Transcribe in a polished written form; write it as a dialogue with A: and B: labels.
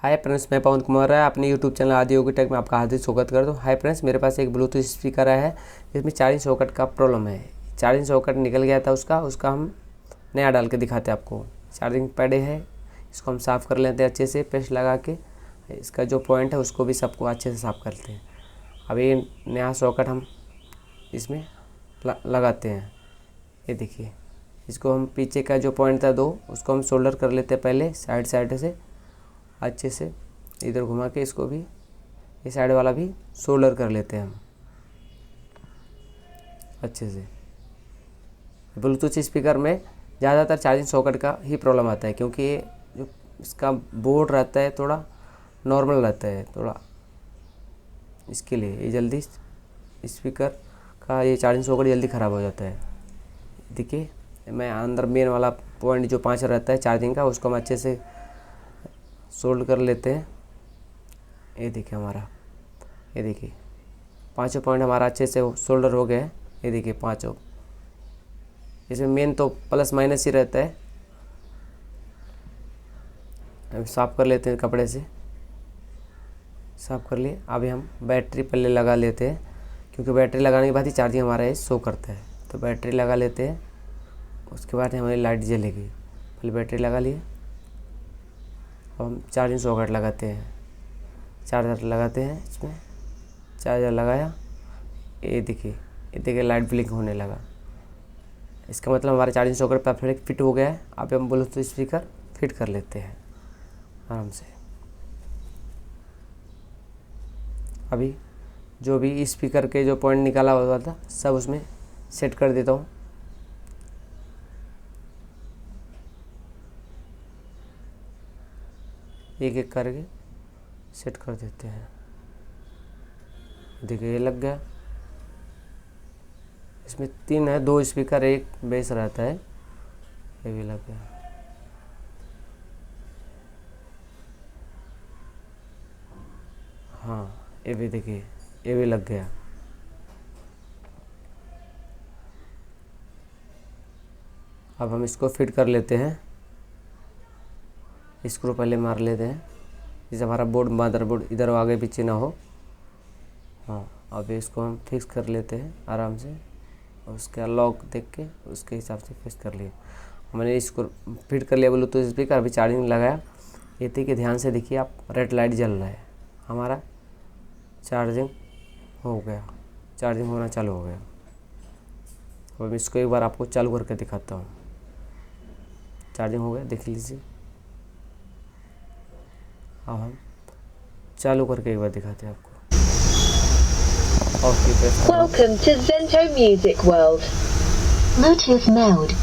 A: Hi friends, मैं पवन कुमार है अपने यूट्यूब चैनल आदि योगी टेक में आपका हार्दिक स्वागत करता हूँ। हाय फ्रेंड्स, मेरे पास एक ब्लूटूथ स्पीकर आया है जिसमें चार्जिंग सॉकेट का प्रॉब्लम है। चार्जिंग सॉकेट निकल गया था उसका हम नया डाल के दिखाते हैं आपको। चार्जिंग पैडे है, इसको हम साफ़ कर लेते हैं अच्छे से पेस्ट लगा के। इसका जो पॉइंट है उसको भी सबको अच्छे से साफ़ करते हैं। अब ये नया सॉकेट हम इसमें लगाते हैं। ये देखिए, इसको हम पीछे का जो पॉइंट था उसको हम सोल्डर कर लेते हैं पहले साइड से अच्छे से। इधर घुमा के इसको भी ये साइड वाला भी सोल्डर कर लेते हैं हम अच्छे से। ब्लूटूथ स्पीकर में ज़्यादातर चार्जिंग सॉकेट का ही प्रॉब्लम आता है, क्योंकि ये जो इसका बोर्ड रहता है थोड़ा नॉर्मल रहता है थोड़ा, इसके लिए ये जल्दी स्पीकर का ये चार्जिंग सॉकेट जल्दी ख़राब हो जाता है। देखिए, मैं अंदर मेन वाला पॉइंट जो 5 रहता है चार्जिंग का उसको हम अच्छे से सोल्ड कर लेते हैं। ये देखिए ये देखिए 5 पॉइंट हमारा अच्छे से सोल्डर हो गए हैं। ये देखिए 5, इसमें मेन तो प्लस माइनस ही रहता है। अब साफ़ कर लेते हैं कपड़े से, साफ़ कर लिए। अभी हम बैटरी पहले लगा लेते हैं, क्योंकि बैटरी लगाने के बाद ही चार्जिंग हमारा ये शो करता है। तो बैटरी लगा लेते हैं, उसके बाद हमारी लाइट जलेगी। पहले बैटरी लगा लिए, अब हम चार्जिंग सॉकेट लगाते हैं, चार्जर लगाते हैं। इसमें चार्जर लगाया, ये देखिए लाइट ब्लिंक होने लगा। इसका मतलब हमारा चार्जिंग सॉकेट परफेक्ट फिट हो गया है। अब हम ब्लूटूथ स्पीकर फिट कर लेते हैं आराम से। अभी जो भी स्पीकर के जो पॉइंट निकाला हुआ था सब उसमें सेट कर देता हूँ। एक एक करके सेट कर देते हैं। देखिए ये लग गया। इसमें 3 है, 2 स्पीकर, एक बेस रहता है। ये भी लग गया। हाँ, ये भी देखिए, ये भी लग गया। अब हम इसको फिट कर लेते हैं। स्क्रू पहले मार लेते हैं, जिससे हमारा मदरबोर्ड इधर आगे पीछे ना हो। हाँ, अब इसको हम फिक्स कर लेते हैं आराम से। उसका लॉक देख के उसके हिसाब से फिक्स कर लिया। मैंने इसको फिट कर लिया ब्लूटूथ स्पीकर। अभी चार्जिंग लगाया। ये थी कि ध्यान से देखिए आप, रेड लाइट जल रहा है, हमारा चार्जिंग हो गया, चार्जिंग होना चालू हो गया। अब इसको एक बार आपको चालू करके दिखाता हूँ। चार्जिंग हो गया, देख लीजिए। अब हम चालू करके एक बार दिखाते हैं आपको।
B: Welcome to Zento Music World. Bluetooth mode.